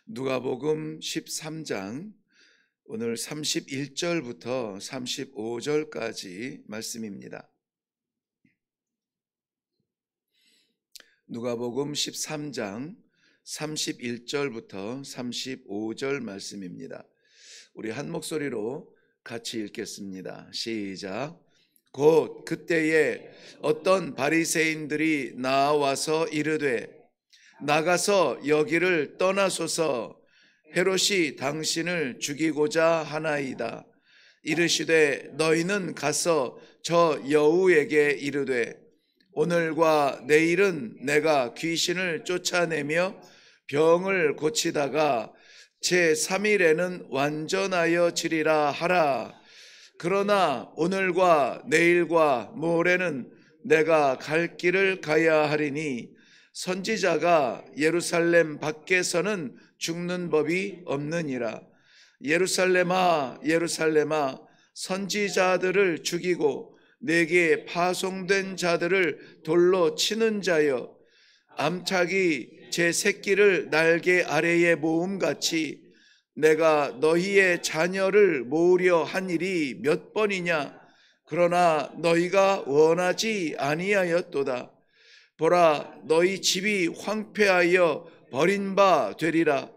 누가복음 13장 오늘 31절부터 35절까지 말씀입니다. 누가복음 13장 31절부터 35절 말씀입니다. 우리 한 목소리로 같이 읽겠습니다. 시작. 곧 그때에 어떤 바리새인들이 나와서 이르되 나가서 여기를 떠나소서, 헤롯이 당신을 죽이고자 하나이다. 이르시되 너희는 가서 저 여우에게 이르되 오늘과 내일은 내가 귀신을 쫓아내며 병을 고치다가 제3일에는 완전하여 지리라 하라. 그러나 오늘과 내일과 모레는 내가 갈 길을 가야 하리니 선지자가 예루살렘 밖에서는 죽는 법이 없느니라. 예루살렘아, 예루살렘아, 선지자들을 죽이고 내게 파송된 자들을 돌로 치는 자여, 암탉이 제 새끼를 날개 아래에 모음같이 내가 너희의 자녀를 모으려 한 일이 몇 번이냐. 그러나 너희가 원하지 아니하였도다. 보라, 너희 집이 황폐하여 버린 바 되리라.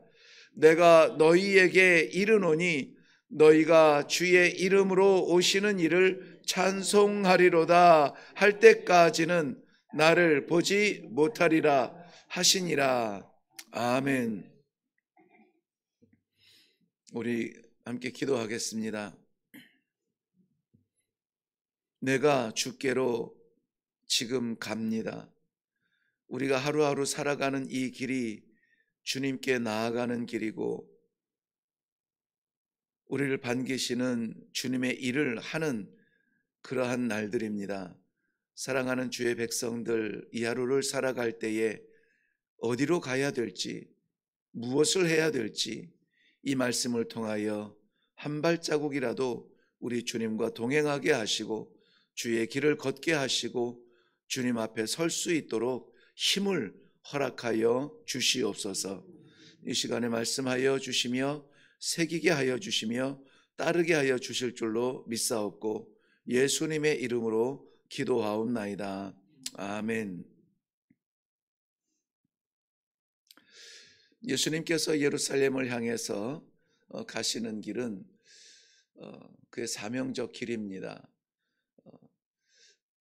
내가 너희에게 이르노니 너희가 주의 이름으로 오시는 이를 찬송하리로다 할 때까지는 나를 보지 못하리라 하시니라. 아멘. 우리 함께 기도하겠습니다. 내가 주께로 지금 갑니다. 우리가 하루하루 살아가는 이 길이 주님께 나아가는 길이고 우리를 반기시는 주님의 일을 하는 그러한 날들입니다. 사랑하는 주의 백성들, 이 하루를 살아갈 때에 어디로 가야 될지, 무엇을 해야 될지 이 말씀을 통하여 한 발자국이라도 우리 주님과 동행하게 하시고 주의 길을 걷게 하시고 주님 앞에 설 수 있도록 힘을 허락하여 주시옵소서. 이 시간에 말씀하여 주시며 새기게 하여 주시며 따르게 하여 주실 줄로 믿사옵고 예수님의 이름으로 기도하옵나이다. 아멘. 예수님께서 예루살렘을 향해서 가시는 길은 그의 사명적 길입니다.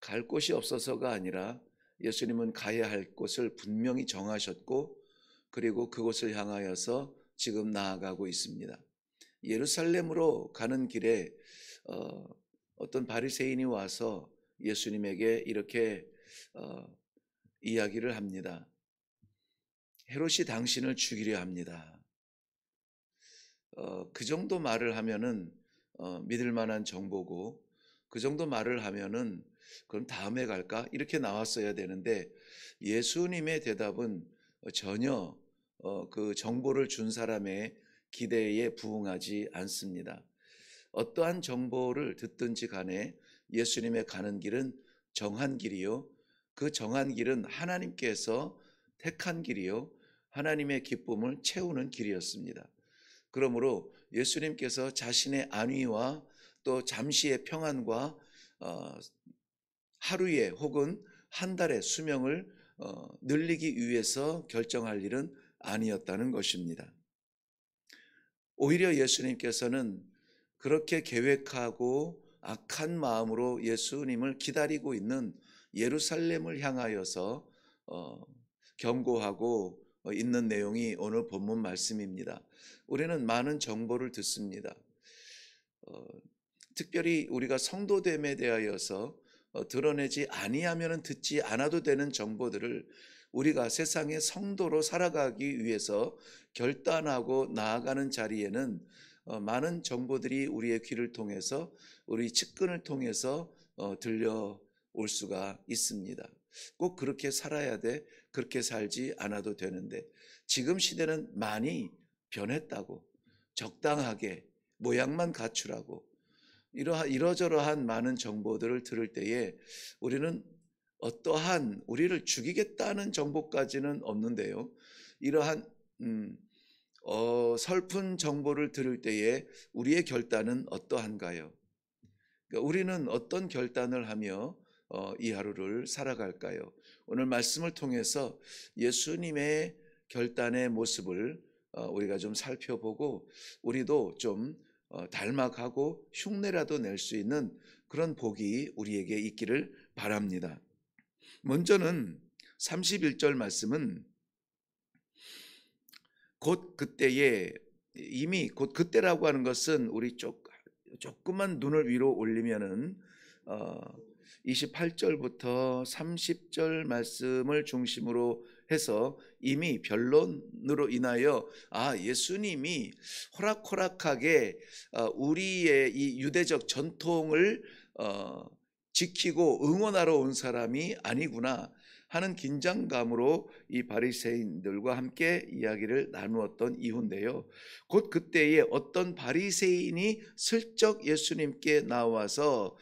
갈 곳이 없어서가 아니라 예수님은 가야 할 곳을 분명히 정하셨고 그리고 그곳을 향하여서 지금 나아가고 있습니다. 예루살렘으로 가는 길에 어떤 바리새인이 와서 예수님에게 이렇게 이야기를 합니다. 헤롯이 당신을 죽이려 합니다. 그 정도 말을 하면은 믿을 만한 정보고 그 정도 말을 하면은 그럼 다음에 갈까? 이렇게 나왔어야 되는데 예수님의 대답은 전혀 그 정보를 준 사람의 기대에 부응하지 않습니다. 어떠한 정보를 듣든지 간에 예수님의 가는 길은 정한 길이요. 그 정한 길은 하나님께서 택한 길이요. 하나님의 기쁨을 채우는 길이었습니다. 그러므로 예수님께서 자신의 안위와 또 잠시의 평안과 하루에 혹은 한 달의 수명을 늘리기 위해서 결정할 일은 아니었다는 것입니다. 오히려 예수님께서는 그렇게 계획하고 악한 마음으로 예수님을 기다리고 있는 예루살렘을 향하여서 경고하고 있는 내용이 오늘 본문 말씀입니다. 우리는 많은 정보를 듣습니다. 특별히 우리가 성도됨에 대하여서 드러내지 아니하면 듣지 않아도 되는 정보들을 우리가 세상의 성도로 살아가기 위해서 결단하고 나아가는 자리에는 많은 정보들이 우리의 귀를 통해서 우리 측근을 통해서 들려올 수가 있습니다. 꼭 그렇게 살아야 돼. 그렇게 살지 않아도 되는데 지금 시대는 많이 변했다고 적당하게 모양만 갖추라고 이러저러한 많은 정보들을 들을 때에 우리는 어떠한 우리를 죽이겠다는 정보까지는 없는데요. 이러한 설픈 정보를 들을 때에 우리의 결단은 어떠한가요? 그러니까 우리는 어떤 결단을 하며 이 하루를 살아갈까요? 오늘 말씀을 통해서 예수님의 결단의 모습을 우리가 좀 살펴보고 우리도 좀 닮아가고 흉내라도 낼 수 있는 그런 복이 우리에게 있기를 바랍니다. 먼저는 31절 말씀은 곧 그때에, 이미 곧 그때라고 하는 것은 우리 조금만 눈을 위로 올리면은 28절부터 30절 말씀을 중심으로 해서 이미 변론으로 인하여 예수님이 호락호락하게 우리의 이 유대적 전통을 지키고 응원하러 온 사람이 아니구나 하는 긴장감으로 이 바리새인들과 함께 이야기를 나누었던 이후인데요. 곧 그때에 어떤 바리새인이 슬쩍 예수님께 나와서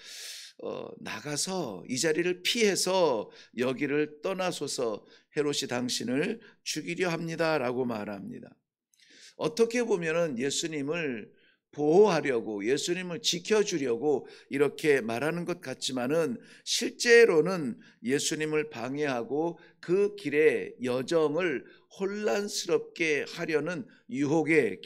나가서 이 자리를 피해서 여기를 떠나소서, 헤롯이 당신을 죽이려 합니다라고 말합니다. 어떻게 보면은 예수님을 보호하려고, 예수님을 지켜주려고 이렇게 말하는 것 같지만은 실제로는 예수님을 방해하고 그 길의 여정을 혼란스럽게 하려는 유혹의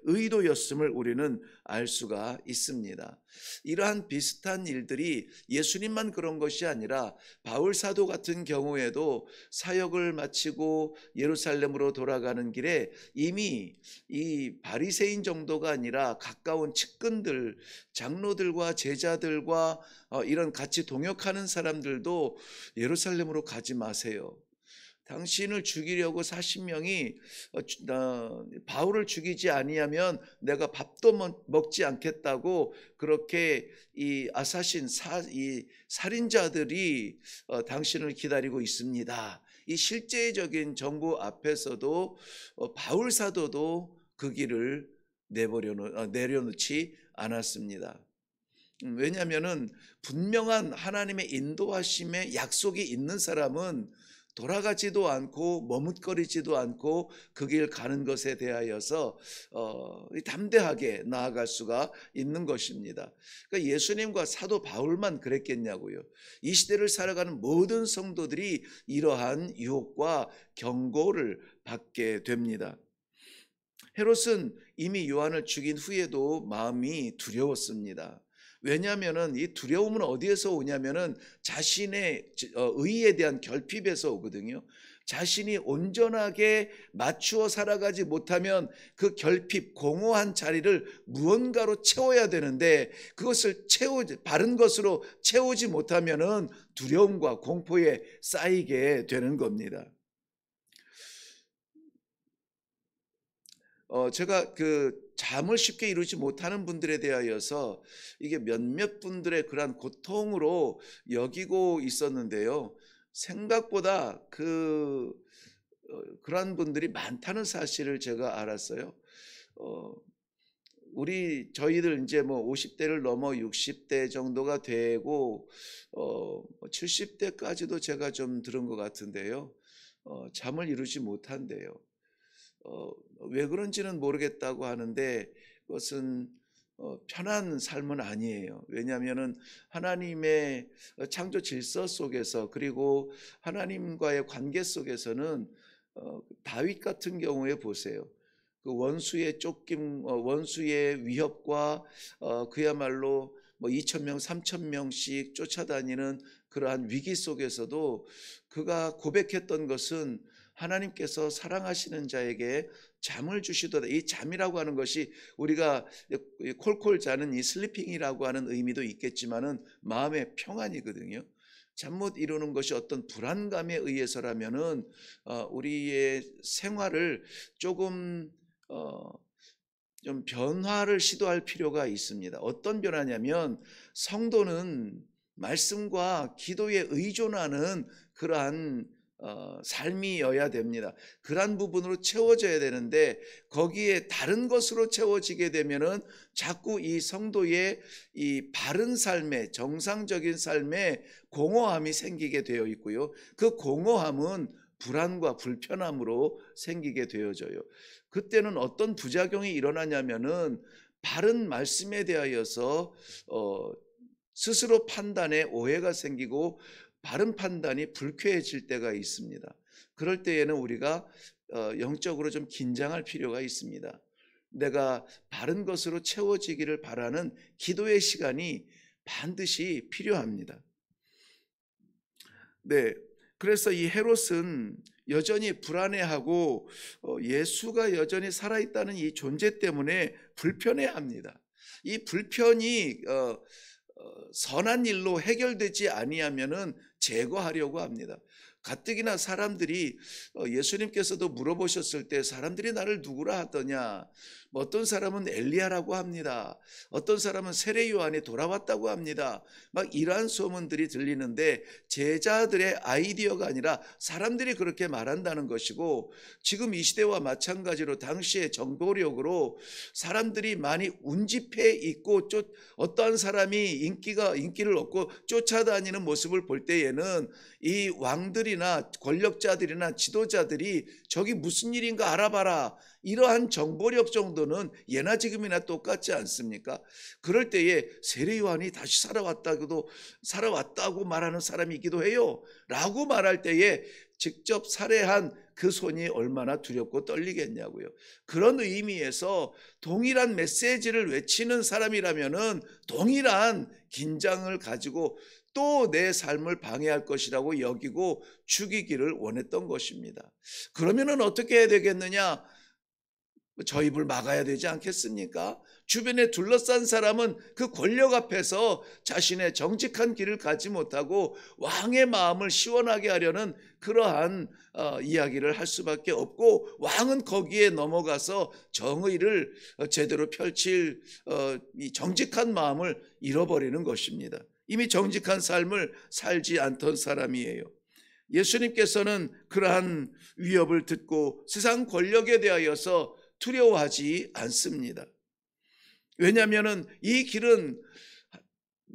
의도였음을 우리는 알 수가 있습니다. 이러한 비슷한 일들이 예수님만 그런 것이 아니라 바울 사도 같은 경우에도 사역을 마치고 예루살렘으로 돌아가는 길에 이미 이 바리새인 정도가 아니라 가까운 측근들, 장로들과 제자들과 이런 같이 동역하는 사람들도 예루살렘으로 가지 마세요. 당신을 죽이려고 40명이 바울을 죽이지 아니하면 내가 밥도 먹지 않겠다고 그렇게 이 살인자들이 당신을 기다리고 있습니다. 이 실제적인 정보 앞에서도 바울 사도도 그 길을 내려놓지 않았습니다. 왜냐하면은 분명한 하나님의 인도하심의 약속이 있는 사람은 돌아가지도 않고 머뭇거리지도 않고 그 길 가는 것에 대하여서 담대하게 나아갈 수가 있는 것입니다. 그러니까 예수님과 사도 바울만 그랬겠냐고요. 이 시대를 살아가는 모든 성도들이 이러한 유혹과 경고를 받게 됩니다. 헤롯은 이미 요한을 죽인 후에도 마음이 두려웠습니다. 왜냐하면은 이 두려움은 어디에서 오냐면은 자신의 의에 대한 결핍에서 오거든요. 자신이 온전하게 맞추어 살아가지 못하면 그 결핍, 공허한 자리를 무언가로 채워야 되는데 그것을 바른 것으로 채우지 못하면은 두려움과 공포에 쌓이게 되는 겁니다. 제가 잠을 쉽게 이루지 못하는 분들에 대하여서 이게 몇몇 분들의 그러한 고통으로 여기고 있었는데요. 생각보다 그러한 분들이 많다는 사실을 제가 알았어요. 어, 저희들 이제 뭐 50대를 넘어 60대 정도가 되고 70대까지도 제가 좀 들은 것 같은데요. 잠을 이루지 못한대요. 왜 그런지는 모르겠다고 하는데 그것은 편한 삶은 아니에요. 왜냐하면은 하나님의 창조 질서 속에서 그리고 하나님과의 관계 속에서는 다윗 같은 경우에 보세요. 그 원수의 쫓김, 원수의 위협과 그야말로 뭐 2,000명, 3,000명씩 쫓아다니는 그러한 위기 속에서도 그가 고백했던 것은 하나님께서 사랑하시는 자에게 잠을 주시도다. 이 잠이라고 하는 것이 우리가 콜콜 자는 이 슬리핑이라고 하는 의미도 있겠지만은 마음의 평안이거든요. 잠 못 이루는 것이 어떤 불안감에 의해서라면은 우리의 생활을 조금 좀 변화를 시도할 필요가 있습니다. 어떤 변화냐면 성도는 말씀과 기도에 의존하는 그러한 삶이어야 됩니다. 그러한 부분으로 채워져야 되는데 거기에 다른 것으로 채워지게 되면은 자꾸 이 성도의 이 바른 삶의 정상적인 삶에 공허함이 생기게 되어 있고요. 그 공허함은 불안과 불편함으로 생기게 되어져요. 그때는 어떤 부작용이 일어나냐면은 바른 말씀에 대하여서 스스로 판단에 오해가 생기고 바른 판단이 불쾌해질 때가 있습니다. 그럴 때에는 우리가 영적으로 좀 긴장할 필요가 있습니다. 내가 바른 것으로 채워지기를 바라는 기도의 시간이 반드시 필요합니다. 네, 그래서 이 헤롯은 여전히 불안해하고 예수가 여전히 살아있다는 이 존재 때문에 불편해합니다. 이 불편이 선한 일로 해결되지 아니하면은 제거하려고 합니다. 가뜩이나 사람들이 예수님께서도 물어보셨을 때 사람들이 나를 누구라 하더냐, 어떤 사람은 엘리야라고 합니다. 어떤 사람은 세례 요한이 돌아왔다고 합니다. 막 이러한 소문들이 들리는데 제자들의 아이디어가 아니라 사람들이 그렇게 말한다는 것이고, 지금 이 시대와 마찬가지로 당시의 정보력으로 사람들이 많이 운집해 있고 어떠한 사람이 인기를 얻고 쫓아다니는 모습을 볼 때에는 이 왕들이나 권력자들이나 지도자들이 저기 무슨 일인가 알아봐라, 이러한 정보력 정도는 예나 지금이나 똑같지 않습니까? 그럴 때에 세례 요한이 다시 살아왔다고 말하는 사람이기도 해요 라고 말할 때에 직접 살해한 그 손이 얼마나 두렵고 떨리겠냐고요. 그런 의미에서 동일한 메시지를 외치는 사람이라면은 동일한 긴장을 가지고 또 내 삶을 방해할 것이라고 여기고 죽이기를 원했던 것입니다. 그러면은 어떻게 해야 되겠느냐? 저 입을 막아야 되지 않겠습니까? 주변에 둘러싼 사람은 그 권력 앞에서 자신의 정직한 길을 가지 못하고 왕의 마음을 시원하게 하려는 그러한 이야기를 할 수밖에 없고, 왕은 거기에 넘어가서 정의를 제대로 펼칠 이 정직한 마음을 잃어버리는 것입니다. 이미 정직한 삶을 살지 않던 사람이에요. 예수님께서는 그러한 위협을 듣고 세상 권력에 대하여서 두려워하지 않습니다. 왜냐하면 이 길은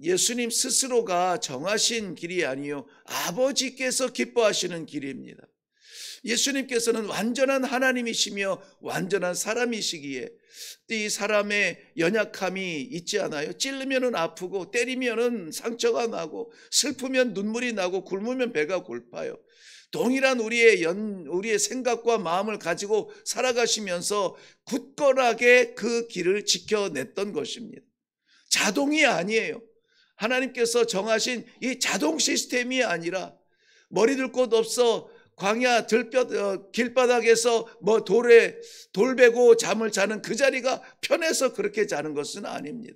예수님 스스로가 정하신 길이 아니요 아버지께서 기뻐하시는 길입니다. 예수님께서는 완전한 하나님이시며 완전한 사람이시기에 이 사람의 연약함이 있지 않아요? 찔르면 아프고 때리면 상처가 나고 슬프면 눈물이 나고 굶으면 배가 고파요. 동일한 우리의 생각과 마음을 가지고 살아가시면서 굳건하게 그 길을 지켜냈던 것입니다. 자동이 아니에요. 하나님께서 정하신 이 자동 시스템이 아니라 머리 둘 곳 없어 광야 길바닥에서 돌 베고 잠을 자는 그 자리가 편해서 그렇게 자는 것은 아닙니다.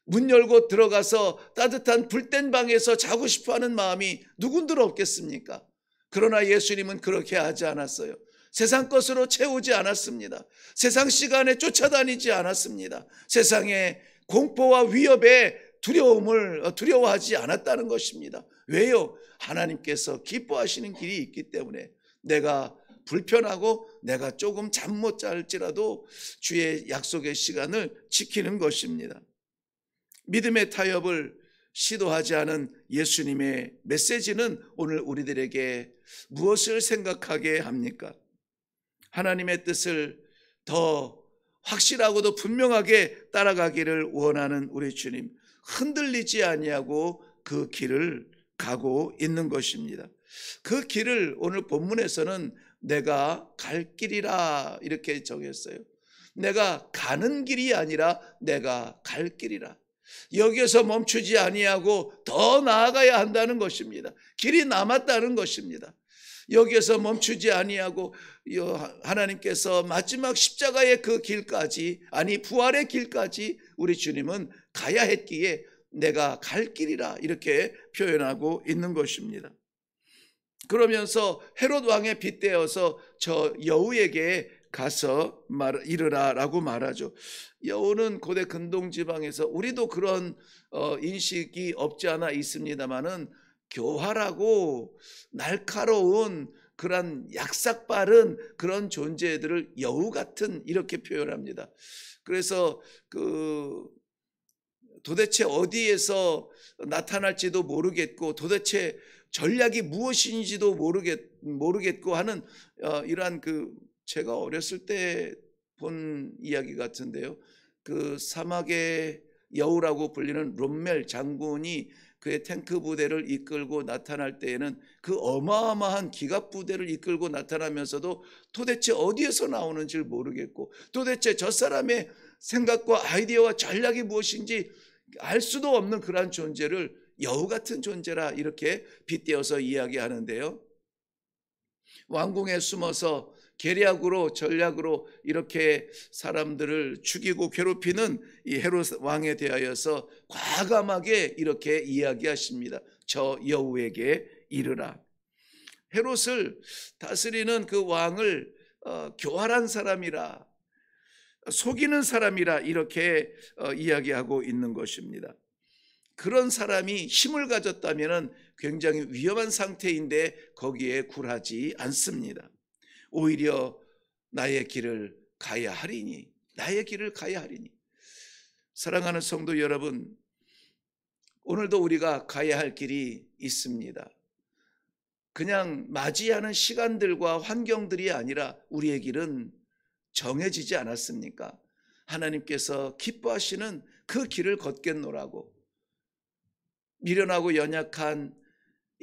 문 열고 들어가서 따뜻한 불된 방에서 자고 싶어하는 마음이 누군들 없겠습니까? 그러나 예수님은 그렇게 하지 않았어요. 세상 것으로 채우지 않았습니다. 세상 시간에 쫓아다니지 않았습니다. 세상의 공포와 위협에 두려워하지 않았다는 것입니다. 왜요? 하나님께서 기뻐하시는 길이 있기 때문에 내가 불편하고 내가 조금 잠 못 잘지라도 주의 약속의 시간을 지키는 것입니다. 믿음의 타협을 시도하지 않은 예수님의 메시지는 오늘 우리들에게 무엇을 생각하게 합니까? 하나님의 뜻을 더 확실하고도 분명하게 따라가기를 원하는 우리 주님, 흔들리지 아니하고 그 길을 가고 있는 것입니다. 그 길을 오늘 본문에서는 내가 갈 길이라 이렇게 정했어요. 내가 가는 길이 아니라 내가 갈 길이라. 여기에서 멈추지 아니하고 더 나아가야 한다는 것입니다. 길이 남았다는 것입니다. 여기에서 멈추지 아니하고 하나님께서 마지막 십자가의 그 길까지, 아니 부활의 길까지 우리 주님은 가야 했기에 내가 갈 길이라 이렇게 표현하고 있는 것입니다. 그러면서 헤롯 왕에 빗대어서 저 여우에게 가서 이르라라고 말하죠. 여우는 고대 근동지방에서 우리도 그런 인식이 없지 않아 있습니다만은 교활하고 날카로운 그런 약삭빠른 그런 존재들을 여우 같은 이렇게 표현합니다. 그래서 도대체 어디에서 나타날지도 모르겠고 도대체 전략이 무엇인지도 모르겠고 하는 이러한 제가 어렸을 때 본 이야기 같은데요. 그 사막의 여우라고 불리는 롬멜 장군이 그의 탱크 부대를 이끌고 나타날 때에는 그 어마어마한 기갑 부대를 이끌고 나타나면서도 도대체 어디에서 나오는지를 모르겠고, 도대체 저 사람의 생각과 아이디어와 전략이 무엇인지 알 수도 없는 그러한 존재를 여우 같은 존재라 이렇게 빗대어서 이야기하는데요. 왕궁에 숨어서 계략으로 전략으로 이렇게 사람들을 죽이고 괴롭히는 이 헤롯 왕에 대하여서 과감하게 이렇게 이야기하십니다. 저 여우에게 이르라. 헤롯을 다스리는 그 왕을 교활한 사람이라, 속이는 사람이라 이렇게 이야기하고 있는 것입니다. 그런 사람이 힘을 가졌다면 굉장히 위험한 상태인데 거기에 굴하지 않습니다. 오히려 나의 길을 가야 하리니, 나의 길을 가야 하리니. 사랑하는 성도 여러분, 오늘도 우리가 가야 할 길이 있습니다. 그냥 맞이하는 시간들과 환경들이 아니라 우리의 길은 정해지지 않았습니까? 하나님께서 기뻐하시는 그 길을 걷겠노라고. 미련하고 연약한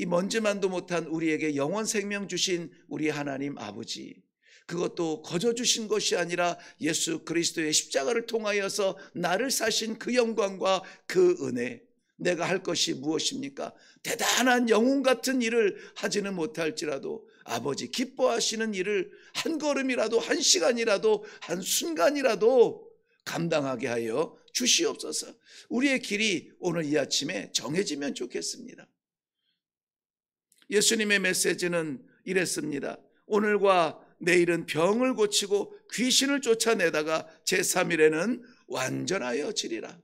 이 먼지만도 못한 우리에게 영원 생명 주신 우리 하나님 아버지, 그것도 거저 주신 것이 아니라 예수 그리스도의 십자가를 통하여서 나를 사신 그 영광과 그 은혜, 내가 할 것이 무엇입니까? 대단한 영웅 같은 일을 하지는 못할지라도 아버지 기뻐하시는 일을 한 걸음이라도, 한 시간이라도, 한 순간이라도 감당하게 하여 주시옵소서. 우리의 길이 오늘 이 아침에 정해지면 좋겠습니다. 예수님의 메시지는 이랬습니다. 오늘과 내일은 병을 고치고 귀신을 쫓아내다가 제3일에는 완전하여 지리라.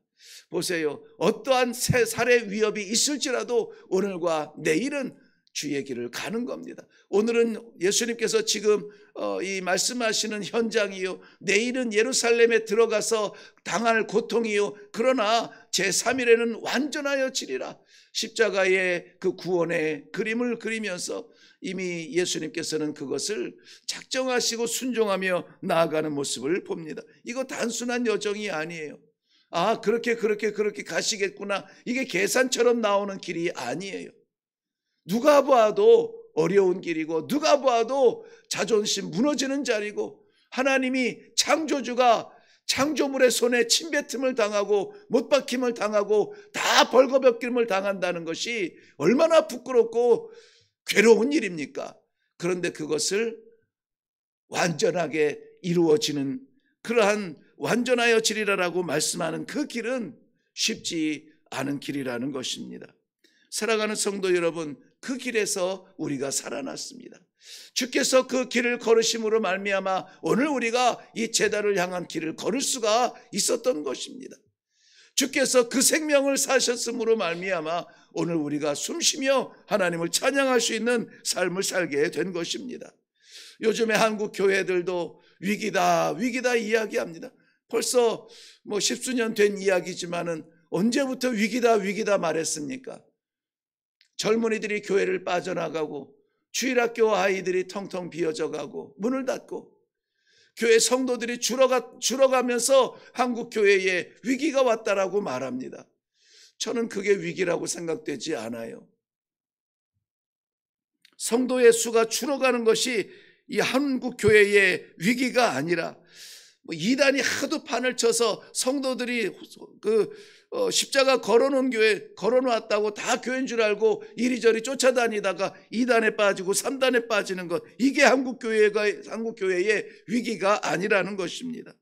보세요. 어떠한 살해 위협이 있을지라도 오늘과 내일은 주의 길을 가는 겁니다. 오늘은 예수님께서 지금 이 말씀하시는 현장이요, 내일은 예루살렘에 들어가서 당할 고통이요, 그러나 제3일에는 완전하여 지리라. 십자가의 그 구원의 그림을 그리면서 이미 예수님께서는 그것을 작정하시고 순종하며 나아가는 모습을 봅니다. 이거 단순한 여정이 아니에요. 아, 그렇게 가시겠구나, 이게 계산처럼 나오는 길이 아니에요. 누가 봐도 어려운 길이고, 누가 봐도 자존심 무너지는 자리고, 하나님이 창조주가 창조물의 손에 침뱉음을 당하고 못박힘을 당하고 다 벌거벗김을 당한다는 것이 얼마나 부끄럽고 괴로운 일입니까? 그런데 그것을 완전하게 이루어지는 그러한 완전하여 지리라라고 말씀하는 그 길은 쉽지 않은 길이라는 것입니다. 사랑하는 성도 여러분, 그 길에서 우리가 살아났습니다. 주께서 그 길을 걸으심으로 말미암아 오늘 우리가 이 제단을 향한 길을 걸을 수가 있었던 것입니다. 주께서 그 생명을 사셨음으로 말미암아 오늘 우리가 숨쉬며 하나님을 찬양할 수 있는 삶을 살게 된 것입니다. 요즘에 한국 교회들도 위기다 이야기합니다. 벌써 십수년 된 이야기지만은 언제부터 위기다 말했습니까? 젊은이들이 교회를 빠져나가고 주일학교 아이들이 텅텅 비어져 가고 문을 닫고 교회 성도들이 줄어가면서 한국 교회에 위기가 왔다라고 말합니다. 저는 그게 위기라고 생각되지 않아요. 성도의 수가 줄어가는 것이 이 한국 교회의 위기가 아니라 이단이 하도 판을 쳐서 성도들이 십자가 걸어놓은 교회 걸어놓았다고 다 교회인 줄 알고 이리저리 쫓아다니다가 2단에 빠지고 3단에 빠지는 것, 이게 한국 교회의 위기가 아니라는 것입니다.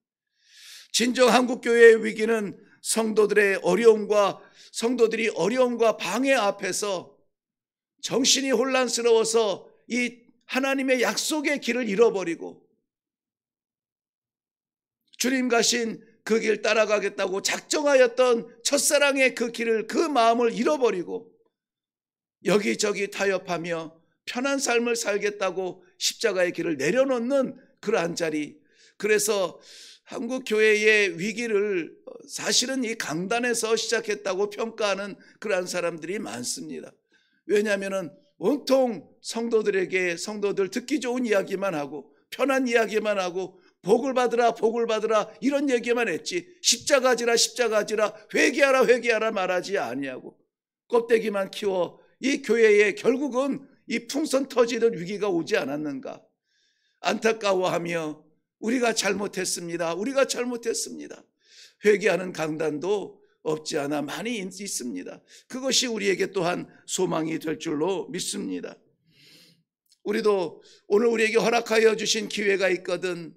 진정 한국 교회의 위기는 성도들이 어려움과 방해 앞에서 정신이 혼란스러워서 이 하나님의 약속의 길을 잃어버리고 주님 가신 그 길 따라가겠다고 작정하였던 첫사랑의 그 길을, 그 마음을 잃어버리고 여기저기 타협하며 편한 삶을 살겠다고 십자가의 길을 내려놓는 그러한 자리. 그래서 한국 교회의 위기를 사실은 이 강단에서 시작했다고 평가하는 그러한 사람들이 많습니다. 왜냐하면 온통 성도들 듣기 좋은 이야기만 하고 편한 이야기만 하고 복을 받으라 복을 받으라 이런 얘기만 했지 십자가 지라 십자가 지라 회개하라 회개하라 말하지 아니하고 껍데기만 키워 이 교회에 결국은 이 풍선 터지던 위기가 오지 않았는가. 안타까워하며 우리가 잘못했습니다. 우리가 잘못했습니다. 회개하는 강단도 없지 않아 많이 있습니다. 그것이 우리에게 또한 소망이 될 줄로 믿습니다. 우리도 오늘 우리에게 허락하여 주신 기회가 있거든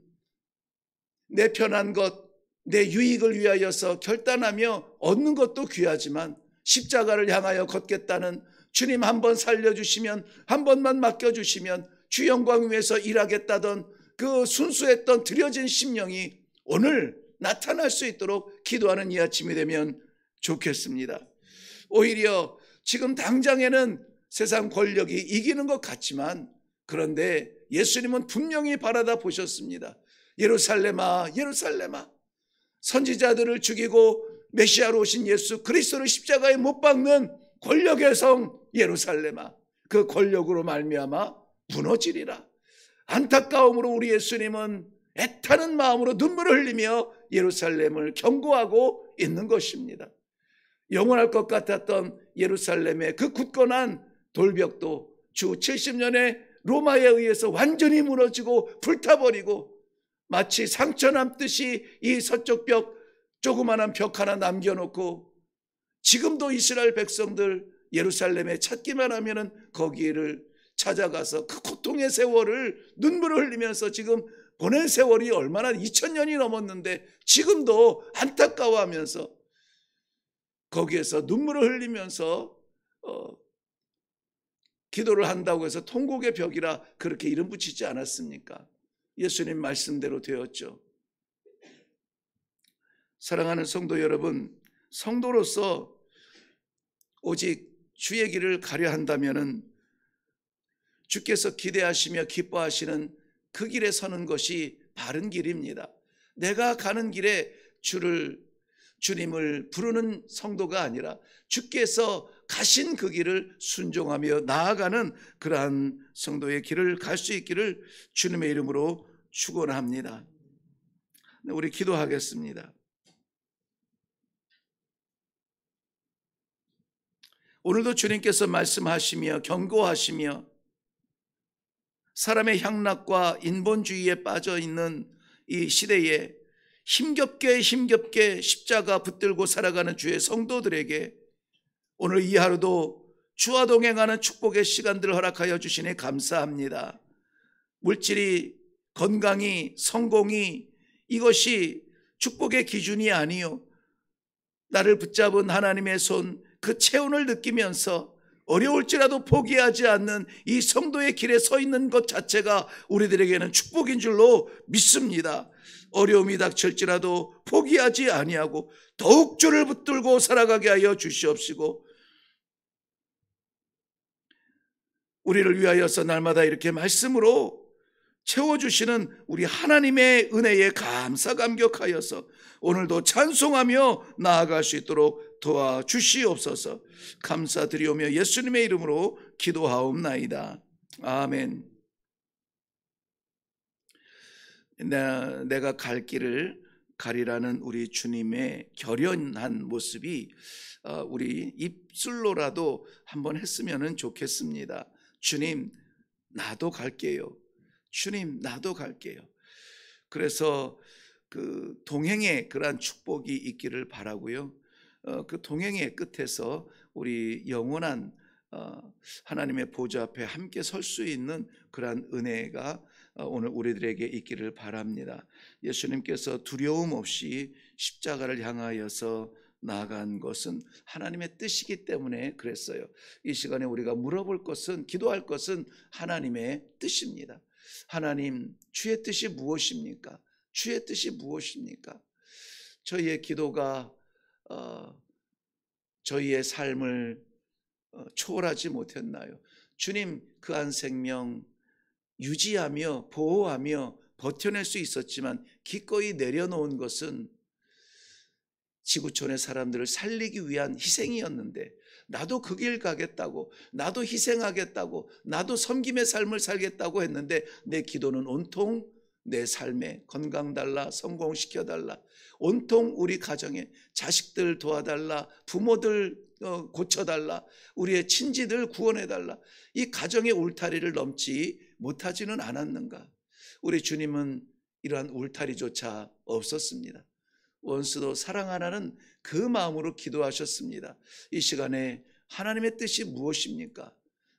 내 편한 것, 내 유익을 위하여서 결단하며 얻는 것도 귀하지만 십자가를 향하여 걷겠다는 주님 한 번 살려주시면 한 번만 맡겨주시면 주 영광 위해서 일하겠다던 그 순수했던 드려진 심령이 오늘 나타날 수 있도록 기도하는 이 아침이 되면 좋겠습니다. 오히려 지금 당장에는 세상 권력이 이기는 것 같지만 그런데 예수님은 분명히 바라다 보셨습니다. 예루살렘아 예루살렘아 선지자들을 죽이고 메시아로 오신 예수 그리스도를 십자가에 못 박는 권력의 성 예루살렘아 그 권력으로 말미암아 무너지리라. 안타까움으로 우리 예수님은 애타는 마음으로 눈물을 흘리며 예루살렘을 경고하고 있는 것입니다. 영원할 것 같았던 예루살렘의 그 굳건한 돌벽도 주 70년에 로마에 의해서 완전히 무너지고 불타버리고 마치 상처 남듯이 이 서쪽 벽 조그마한 벽 하나 남겨놓고 지금도 이스라엘 백성들 예루살렘에 찾기만 하면은 거기를 찾아가서 그 고통의 세월을 눈물을 흘리면서 지금 보낸 세월이 얼마나 2000년이 넘었는데 지금도 안타까워하면서 거기에서 눈물을 흘리면서 기도를 한다고 해서 통곡의 벽이라 그렇게 이름 붙이지 않았습니까? 예수님 말씀대로 되었죠. 사랑하는 성도 여러분, 성도로서 오직 주의 길을 가려 한다면은 주께서 기대하시며 기뻐하시는 그 길에 서는 것이 바른 길입니다. 내가 가는 길에 주님을 부르는 성도가 아니라 주께서 가신 그 길을 순종하며 나아가는 그러한 성도의 길을 갈 수 있기를 주님의 이름으로 축원합니다. 우리 기도하겠습니다. 오늘도 주님께서 말씀하시며 경고하시며 사람의 향락과 인본주의에 빠져 있는 이 시대에 힘겹게 십자가 붙들고 살아가는 주의 성도들에게 오늘 이 하루도 주와 동행하는 축복의 시간들을 허락하여 주시니 감사합니다. 물질이, 건강이, 성공이 이것이 축복의 기준이 아니요 나를 붙잡은 하나님의 손 그 체온을 느끼면서 어려울지라도 포기하지 않는 이 성도의 길에 서 있는 것 자체가 우리들에게는 축복인 줄로 믿습니다. 어려움이 닥칠지라도 포기하지 아니하고 더욱 주를 붙들고 살아가게 하여 주시옵시고 우리를 위하여서 날마다 이렇게 말씀으로 채워주시는 우리 하나님의 은혜에 감사 감격하여서 오늘도 찬송하며 나아갈 수 있도록 도와주시옵소서. 감사드리오며 예수님의 이름으로 기도하옵나이다. 아멘. 내가 갈 길을 가리라는 우리 주님의 결연한 모습이 우리 입술로라도 한번 했으면 좋겠습니다. 주님, 나도 갈게요. 주님, 나도 갈게요. 그래서 그 동행의 그러한 축복이 있기를 바라고요. 그 동행의 끝에서 우리 영원한 하나님의 보좌 앞에 함께 설 수 있는 그러한 은혜가 오늘 우리들에게 있기를 바랍니다. 예수님께서 두려움 없이 십자가를 향하여서 나아간 것은 하나님의 뜻이기 때문에 그랬어요. 이 시간에 우리가 물어볼 것은, 기도할 것은 하나님의 뜻입니다. 하나님, 주의 뜻이 무엇입니까? 주의 뜻이 무엇입니까? 저희의 기도가 저희의 삶을 초월하지 못했나요? 주님, 그 한 생명 유지하며 보호하며 버텨낼 수 있었지만 기꺼이 내려놓은 것은 지구촌의 사람들을 살리기 위한 희생이었는데 나도 그 길 가겠다고, 나도 희생하겠다고, 나도 섬김의 삶을 살겠다고 했는데 내 기도는 온통 내 삶에 건강 달라, 성공시켜 달라, 온통 우리 가정에 자식들 도와달라, 부모들 고쳐달라, 우리의 친지들 구원해달라, 이 가정의 울타리를 넘지 못하지는 않았는가? 우리 주님은 이러한 울타리조차 없었습니다. 원수도 사랑하라는 그 마음으로 기도하셨습니다. 이 시간에 하나님의 뜻이 무엇입니까?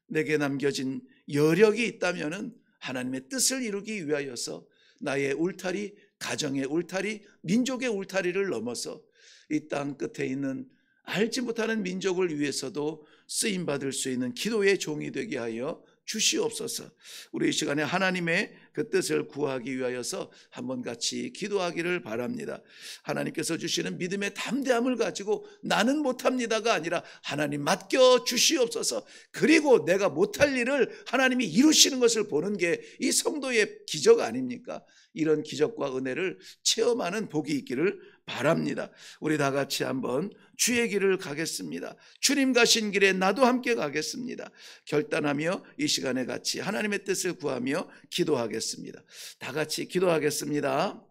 내게 남겨진 여력이 있다면 하나님의 뜻을 이루기 위하여서 나의 울타리, 가정의 울타리, 민족의 울타리를 넘어서 이 땅 끝에 있는 알지 못하는 민족을 위해서도 쓰임받을 수 있는 기도의 종이 되게 하여 주시옵소서. 우리 이 시간에 하나님의 그 뜻을 구하기 위하여서 한번 같이 기도하기를 바랍니다. 하나님께서 주시는 믿음의 담대함을 가지고 나는 못합니다가 아니라 하나님 맡겨 주시옵소서. 그리고 내가 못할 일을 하나님이 이루시는 것을 보는 게 이 성도의 기적 아닙니까? 이런 기적과 은혜를 체험하는 복이 있기를 바랍니다. 우리 다 같이 한번 주의 길을 가겠습니다. 주님 가신 길에 나도 함께 가겠습니다. 결단하며 이 시간에 같이 하나님의 뜻을 구하며 기도하겠습니다. 다 같이 기도하겠습니다.